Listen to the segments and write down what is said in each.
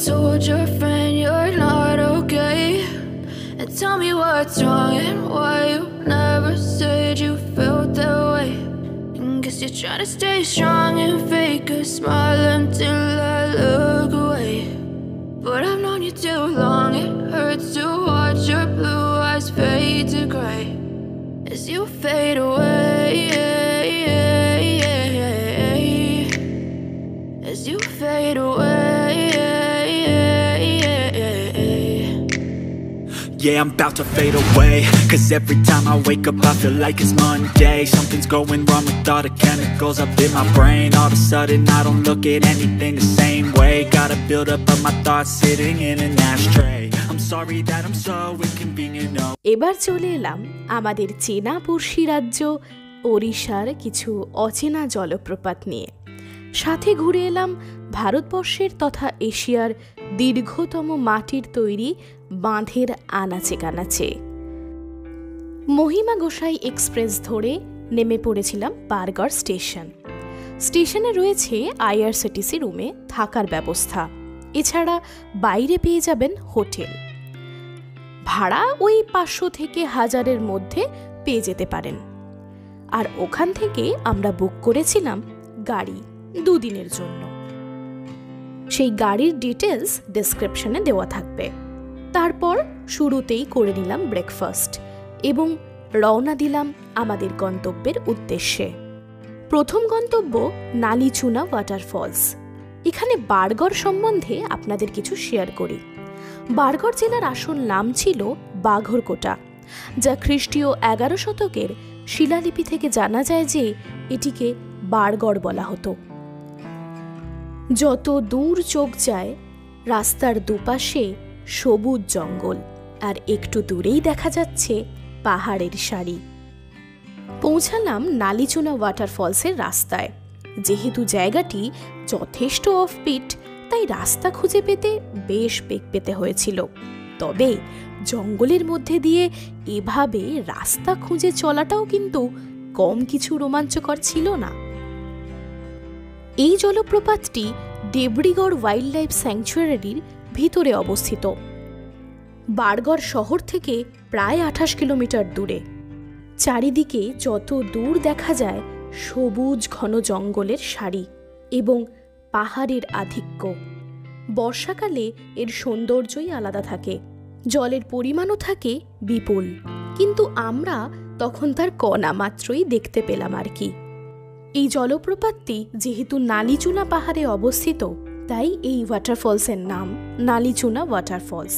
told your friend you're not okay? And tell me what's wrong and why you never said you felt that way. And guess you're trying to stay strong and fake a smile until I look away. But I've known you too long, it hurts to watch your blue eyes fade to grey as you fade away, as you fade away. Yeah, I'm about to fade away, 'cause every time I wake up I feel like it's Monday. Something's going wrong with all the chemicals up in my brain. All of a sudden I don't look at anything the same way. Gotta build up of my thoughts sitting in an ashtray. I'm sorry that I'm so inconvenient, no. এবার চলে এলাম আমাদের চেনা পড়শি রাজ্য ওড়িশার কিছু অচেনা জলপ্রপাত নিয়ে। সাথে ঘুরে এলাম ভারতবর্ষের তথা এশিয়ার দীর্ঘতম মাটির তৈরি বাঁধের আনাচে কানাচে। মহিমা গোসাই এক্সপ্রেস ধরে নেমে পড়েছিলাম বারগড় স্টেশন। স্টেশনে রয়েছে আইআরসিটিসি রুমে থাকার ব্যবস্থা, এছাড়া বাইরে পেয়ে যাবেন হোটেল। ভাড়া ওই 500 থেকে 1000-এর মধ্যে পেয়ে যেতে পারেন। আর ওখান থেকে আমরা বুক করেছিলাম গাড়ি 2 দিনের জন্য। সেই গাড়ির ডিটেলস ডেসক্রিপশনে দেওয়া থাকবে। তারপর শুরুতেই করে নিলাম ব্রেকফাস্ট এবং রওনা দিলাম আমাদের গন্তব্যের উদ্দেশ্যে। প্রথম গন্তব্য নালিচুনা ওয়াটারফলস। এখানে বারগড় সম্বন্ধে আপনাদের কিছু শেয়ার করি। বারগড় জেলার আসল নাম ছিল বাঘরকোটা, যা খ্রিস্টীয় 11 শতকের শিলালিপি থেকে জানা যায় যে এটিকে বারগড় বলা হতো। যত দূর চোখ যায় রাস্তার দুপাশে সবুজ জঙ্গল, আর একটু দূরেই দেখা যাচ্ছে পাহাড়ের সারি। পৌঁছালাম নালিচুনা ওয়াটারফলসের রাস্তায়। যেহেতু জায়গাটি যথেষ্ট অফবিট, তাই রাস্তা খুঁজে পেতে বেশ বেগ পেতে হয়েছিল। তবে জঙ্গলের মধ্যে দিয়ে এভাবে রাস্তা খুঁজে চলাটাও কিন্তু কম কিছু রোমাঞ্চকর ছিল না। এই জলপ্রপাতটি দেবড়িগড় ওয়াইল্ড লাইফ স্যাংচুয়ারির ভিতরে অবস্থিত, বারগড় শহর থেকে প্রায় 28 কিলোমিটার দূরে। চারিদিকে যত দূর দেখা যায় সবুজ ঘন জঙ্গলের সারি এবং পাহাড়ের আধিক্য। বর্ষাকালে এর সৌন্দর্যই আলাদা থাকে, জলের পরিমাণও থাকে বিপুল, কিন্তু আমরা তখন তার কণা মাত্রই দেখতে পেলাম আর কি। এই জলপ্রপাতটি যেহেতু নালিচুনা পাহাড়ে অবস্থিত, তাই এই ওয়াটারফলসের নাম নালিচুনা ওয়াটারফলস।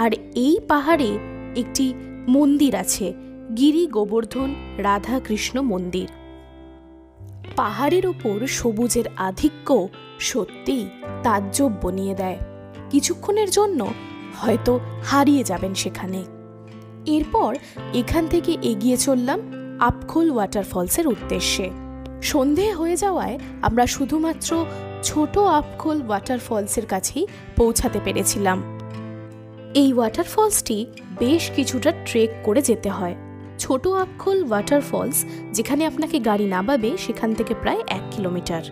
আর এই পাহাড়ে একটি মন্দির আছে, গিরি গোবর্ধন রাধা কৃষ্ণ মন্দির। পাহাড়ের ওপর সবুজের আধিক্য সত্যিই তাজ্জব বনিয়ে দেয়। কিছুক্ষণের জন্য হয়তো হারিয়ে যাবেন সেখানে। এরপর এখান থেকে এগিয়ে চললাম আপখোল ওয়াটারফলসের উদ্দেশ্যে। সন্ধে হয়ে যাওয়ায় আমরা শুধুমাত্র ছোট আপখোল ওয়াটারফলসের কাছেই পৌঁছাতে পেরেছিলাম। এই ওয়াটারফলসটি বেশ কিছুটা ট্রেক করে যেতে হয়। ছোট আপখোল ওয়াটারফলস যেখানে আপনাকে গাড়ি নামাবে সেখান থেকে প্রায় 1 কিলোমিটার।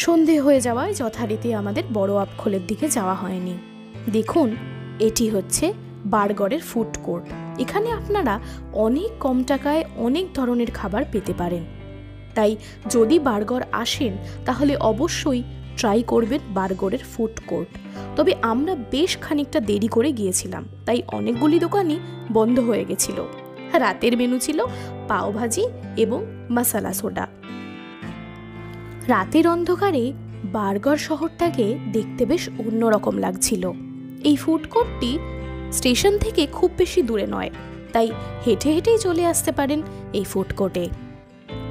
সন্ধে হয়ে যাওয়ায় যথারীতি আমাদের বড় আপখোলের দিকে যাওয়া হয়নি। দেখুন, এটি হচ্ছে বারগড়ের ফুড কোর্ট। এখানে আপনারা অনেক কম টাকায় অনেক ধরনের খাবার পেতে পারেন। তাই যদি বারগড় আসেন তাহলে অবশ্যই ট্রাই করবেন বারগড়ের ফুড কোর্ট। তবে আমরা বেশ খানিকটা দেরি করে গিয়েছিলাম, তাই অনেকগুলি দোকানই বন্ধ হয়ে গেছিল। রাতের মেনু ছিল পাওভাজি এবং মশালা সোডা। রাতের অন্ধকারে বারগড় শহরটাকে দেখতে বেশ অন্যরকম লাগছিল। এই ফুড কোর্টটি স্টেশন থেকে খুব বেশি দূরে নয়, তাই হেঁটে হেঁটেই চলে আসতে পারেন এই ফুড কোর্টে।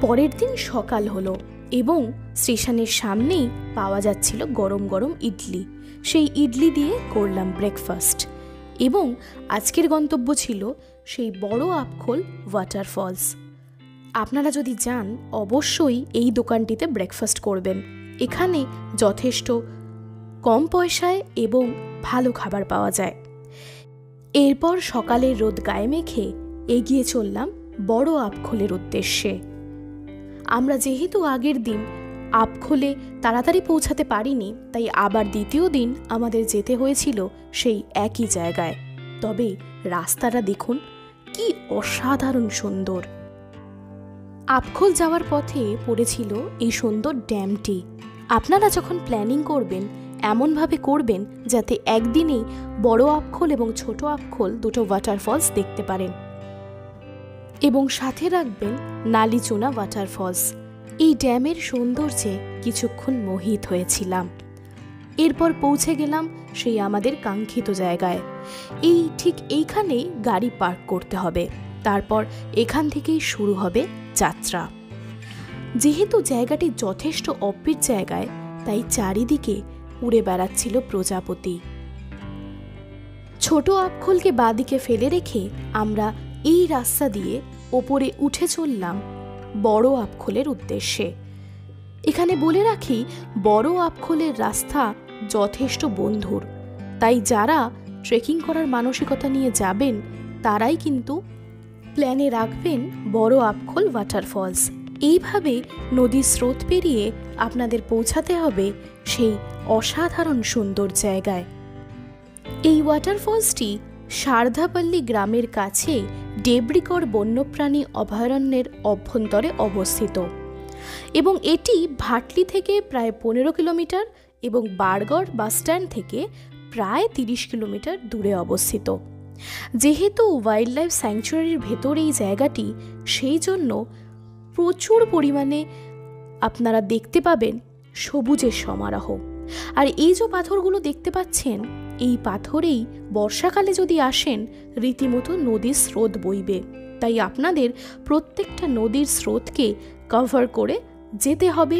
পরের দিন সকাল হলো এবং স্টেশনের সামনেই পাওয়া যাচ্ছিল গরম গরম ইডলি। সেই ইডলি দিয়ে করলাম ব্রেকফাস্ট এবং আজকের গন্তব্য ছিল সেই বড় আপখোল ওয়াটারফলস। আপনারা যদি যান অবশ্যই এই দোকানটিতে ব্রেকফাস্ট করবেন। এখানে যথেষ্ট কম পয়সায় এবং ভালো খাবার পাওয়া যায়। এরপর সকালের রোদ গায়ে মেখে এগিয়ে চললাম বড় আপখোলের উদ্দেশ্যে। আমরা যেহেতু আগের দিন আপখোলে তাড়াতাড়ি পৌঁছাতে পারিনি, তাই আবার দ্বিতীয় দিন আমাদের যেতে হয়েছিল সেই একই জায়গায়। তবে রাস্তাটা দেখুন কি অসাধারণ সুন্দর। আপখোল যাওয়ার পথে পড়েছিল এই সুন্দর ড্যামটি। আপনারা যখন প্ল্যানিং করবেন এমনভাবে করবেন যাতে একদিনেই বড় আপখোল এবং ছোট আপখোল দুটো ওয়াটারফলস দেখতে পারেন, এবং সাথে রাখবেন নালিচুনা ওয়াটারফলস। এই ড্যামের সৌন্দর্যে কিছুক্ষণ মোহিত হয়েছিলাম। এরপর পৌঁছে গেলাম সেই আমাদের কাঙ্ক্ষিত জায়গায়। ঠিক এইখানেই গাড়ি পার্ক করতে হবে, তারপর এখান থেকেই শুরু হবে যাত্রা। যেহেতু জায়গাটি যথেষ্ট অফবিট জায়গায়, তাই চারিদিকে উড়ে বেড়াচ্ছিল প্রজাপতি। ছোট আপখোলকে বাঁদিকে ফেলে রেখে আমরা এই রাস্তা দিয়ে ওপরে উঠে চললাম বড় আপখোলের উদ্দেশ্যে। এখানে বলে রাখি, বড় আপখোলের রাস্তা যথেষ্ট বন্ধুর, তাই যারা ট্রেকিং করার মানসিকতা নিয়ে যাবেন তারাই কিন্তু প্ল্যানে রাখবেন বড় আপখোল ওয়াটারফলস। এইভাবে নদীর স্রোত পেরিয়ে আপনাদের পৌঁছাতে হবে সেই অসাধারণ সুন্দর জায়গায়। এই ওয়াটারফলসটি সারদাপল্লী গ্রামের কাছে ডেবরিগড় বন্যপ্রাণী অভয়ারণ্যের অভ্যন্তরে অবস্থিত, এবং এটি ভাটলি থেকে প্রায় 15 কিলোমিটার এবং বারগড় বাসস্ট্যান্ড থেকে প্রায় 30 কিলোমিটার দূরে অবস্থিত। যেহেতু ওয়াইল্ড লাইফ স্যাংচুয়ারির ভেতর এই জায়গাটি, সেই জন্য প্রচুর পরিমাণে আপনারা দেখতে পাবেন সবুজের সমারোহ। আর এই যে পাথরগুলো দেখতে পাচ্ছেন, এই পাথরেই বর্ষাকালে যদি আসেন রীতিমতো নদীর স্রোত বইবে, তাই আপনাদের প্রত্যেকটা নদীর স্রোতকে কভার করে যেতে হবে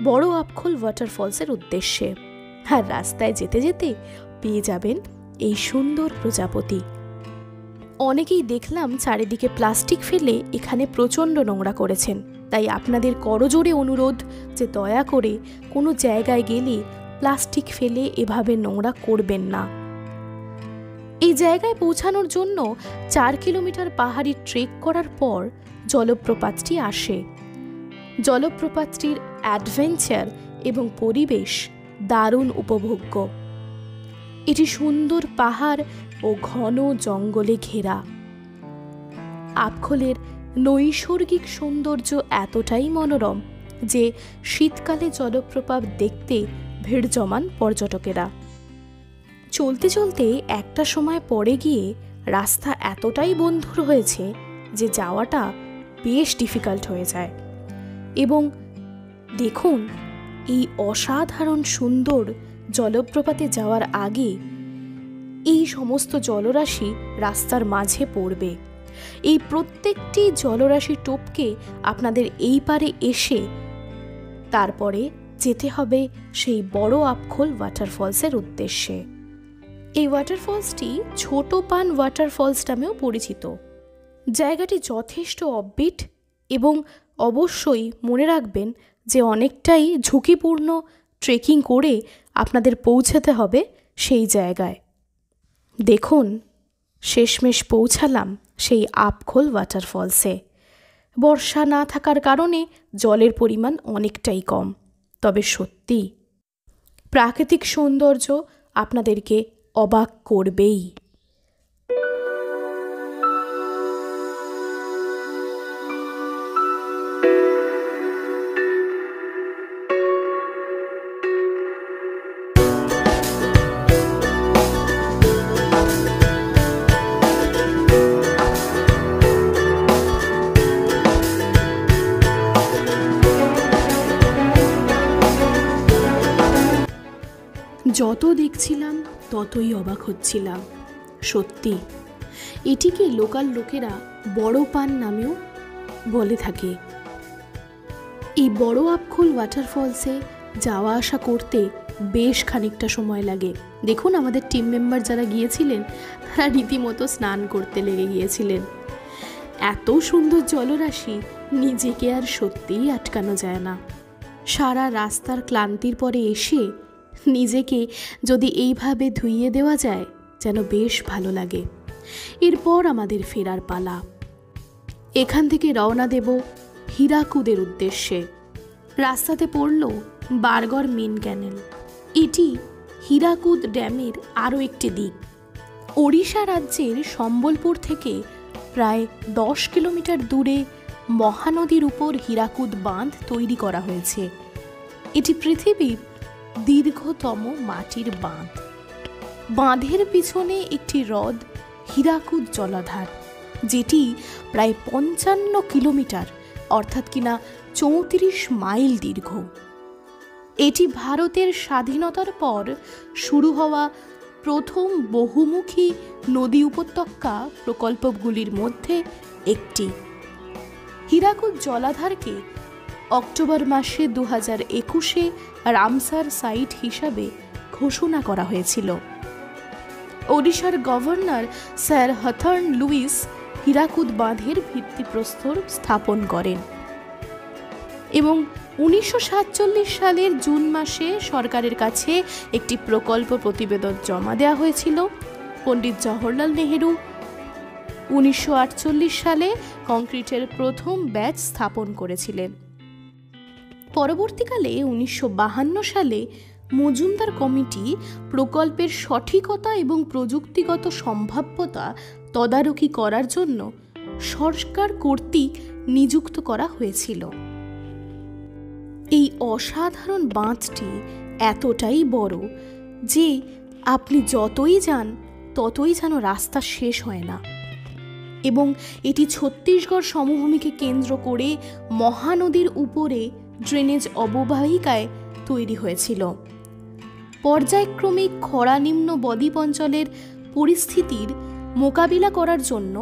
বড় আপখোল ওয়াটারফলসের উদ্দেশ্যে। আর রাস্তায় যেতে যেতে পেয়ে যাবেন এই সুন্দর প্রজাপতি। অনেকেই দেখলাম চারিদিকে প্লাস্টিক ফেলে এখানে প্রচণ্ড নোংরা করেছেন, তাই আপনাদের করজোড়ে অনুরোধ যে দয়া করে কোনো জায়গায় গেলে প্লাস্টিক ফেলে এভাবে নোংরা করবেন না। এই জায়গায় পৌঁছানোর জন্য 4 কিলোমিটার পাহাড়ি ট্রেক করার পর জলপ্রপাতটি আসে। জলপ্রপাতটির অ্যাডভেঞ্চার এবং পরিবেশ দারুণ উপভোগ্য। এটি সুন্দর পাহাড় ও ঘন জঙ্গলে ঘেরা। আপখোলের নৈসর্গিক সৌন্দর্য এতটাই মনোরম যে শীতকালে জলপ্রপাত দেখতে ভিড় জমান পর্যটকেরা। চলতে চলতে একটা সময় পরে গিয়ে রাস্তা এতটাই বন্ধুর হয়েছে যে যাওয়াটা বেশ ডিফিকাল্ট হয়ে যায়। এবং দেখুন, এই অসাধারণ সুন্দর জলপ্রপাতে যাওয়ার আগে এই সমস্ত জলরাশি রাস্তার মাঝে পড়বে। এই প্রত্যেকটি জলরাশি টোপকে আপনাদের এই পারে এসে তারপরে যেতে হবে সেই বড় আপখোল ওয়াটারফলসের উদ্দেশ্যে। এই ওয়াটারফলসটি ছোট পান ওয়াটারফলস নামেও পরিচিত। জায়গাটি যথেষ্ট অফবিট এবং অবশ্যই মনে রাখবেন যে অনেকটাই ঝুঁকিপূর্ণ ট্রেকিং করে আপনাদের পৌঁছাতে হবে সেই জায়গায়। দেখুন, শেষমেশ পৌঁছালাম সেই আপখোল ওয়াটারফলসে। বর্ষা না থাকার কারণে জলের পরিমাণ অনেকটাই কম, তবে সত্যি প্রাকৃতিক সৌন্দর্য আপনাদেরকে অবাক করবেই। যত দেখছিলাম ততই অবাক হচ্ছিলাম। সত্যি এটিকে লোকাল লোকেরা বড় পান নামেও বলে থাকে। এই বড় আপখোল ওয়াটারফলসে যাওয়া আসা করতে বেশ খানিকটা সময় লাগে। দেখুন, আমাদের টিম মেম্বার যারা গিয়েছিলেন তারা রীতিমতো স্নান করতে লেগে গিয়েছিলেন। এত সুন্দর জলরাশি নিজেকে আর সত্যিই আটকানো যায় না। সারা রাস্তার ক্লান্তির পরে এসে নিজেকে যদি এইভাবে ধুইয়ে দেওয়া যায় যেন বেশ ভালো লাগে। এরপর আমাদের ফেরার পালা। এখান থেকে রওনা দেব হীরাকুদের উদ্দেশ্যে। রাস্তাতে পড়ল বারগড় মেন ক্যানেল। এটি হীরাকুদ ড্যামের আরও একটি দিক। ওড়িশা রাজ্যের সম্বলপুর থেকে প্রায় 10 কিলোমিটার দূরে মহানদীর উপর হীরাকুদ বাঁধ তৈরি করা হয়েছে। এটি পৃথিবীর দীর্ঘতম মাটির বাঁধ। বাঁধের পিছনে একটি হ্রদ হীরাকুদ জলাধার, যেটি প্রায় 55 কিলোমিটার অর্থাৎ কিনা 34 মাইল দীর্ঘ। এটি ভারতের স্বাধীনতার পর শুরু হওয়া প্রথম বহুমুখী নদী উপত্যকা প্রকল্পগুলির মধ্যে একটি। হীরাকুদ জলাধারকে অক্টোবর মাসে 2021-এ রামসার সাইট হিসাবে ঘোষণা করা হয়েছিল। ওড়িশার governor sir Hawthorne Lewis Hirakud বাঁধের ভিত্তিপ্রস্তর স্থাপন করেন এবং 1947 সালের জুন মাসে সরকারের কাছে একটি প্রকল্প প্রতিবেদন জমা দেওয়া হয়েছিল। পণ্ডিত জওহরলাল নেহেরু 1948 সালে কংক্রিটের প্রথম ব্যাচ স্থাপন করেছিলেন। পরবর্তীকালে 1952 সালে মজুমদার কমিটি প্রকল্পের সঠিকতা এবং প্রযুক্তিগত সম্ভাব্যতা তদারকি করার জন্য সরকার কর্তৃক নিযুক্ত করা হয়েছিল। এই অসাধারণ বাঁধটি এতটাই বড় যে আপনি যতই যান ততই যেন রাস্তা শেষ হয় না, এবং এটি ছত্তিশগড় সমভূমিকে কেন্দ্র করে মহানদীর উপরে ড্রেনেজ অববাহিকায় তৈরি হয়েছিল। পর্যায়ক্রমিক খরা নিম্ন বদ্বীপ অঞ্চলের পরিস্থিতির মোকাবিলা করার জন্য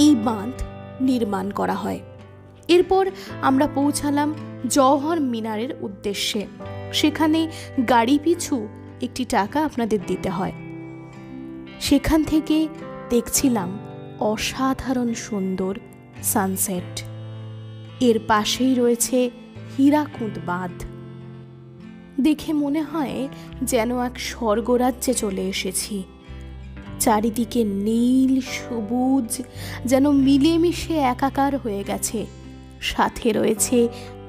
এই বাঁধ নির্মাণ করা হয়। এরপর আমরা পৌঁছালাম জওহর মিনারের উদ্দেশ্যে। সেখানে গাড়ি পিছু একটি টাকা আপনাদের দিতে হয়। সেখান থেকে দেখছিলাম অসাধারণ সুন্দর সানসেট। এর পাশেই রয়েছে হীরাকুদ বাঁধ। দেখে মনে হয় যেন এক স্বর্গরাজ্যে চলে এসেছি। চারিদিকে নীল সবুজ যেন মিলেমিশে একাকার হয়ে গেছে। সাথে রয়েছে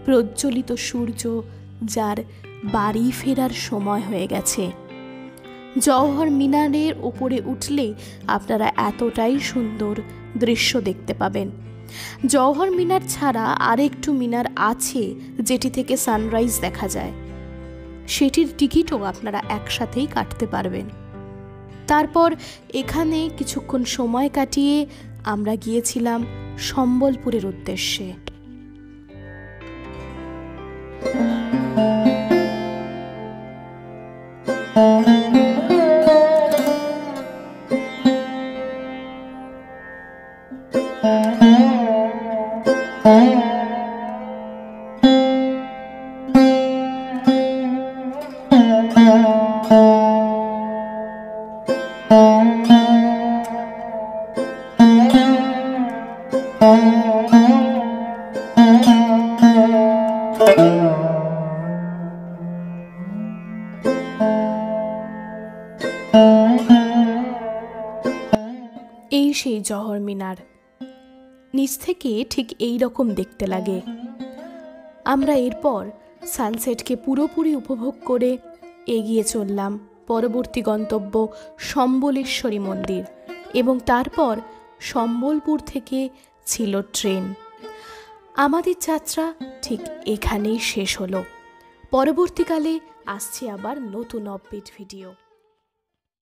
প্রজ্বলিত সূর্য, যার বাড়ি ফেরার সময় হয়ে গেছে। জওহর মিনারের ওপরে উঠলে আপনারা এতটাই সুন্দর দৃশ্য দেখতে পাবেন। জওহর মিনার ছাড়া আরেকটু মিনার আছে যেটি থেকে সানরাইজ দেখা যায়। সেটির টিকিটও আপনারা একসাথেই কাটতে পারবেন। তারপর এখানে কিছুক্ষণ সময় কাটিয়ে আমরা গিয়েছিলাম সম্বলপুরের উদ্দেশ্যে। এই সেই জওহর মিনার। নিচ থেকে ঠিক এই রকম দেখতে লাগে। আমরা এরপর সানসেটকে পুরোপুরি উপভোগ করে এগিয়ে চললাম পরবর্তী গন্তব্য সম্বলেশ্বরী মন্দির, এবং তারপর সম্বলপুর থেকে ছিল ট্রেন। আমাদের যাত্রা ঠিক এখানেই শেষ হলো। পরবর্তীকালে আসছে আবার নতুন আপডেট ভিডিও।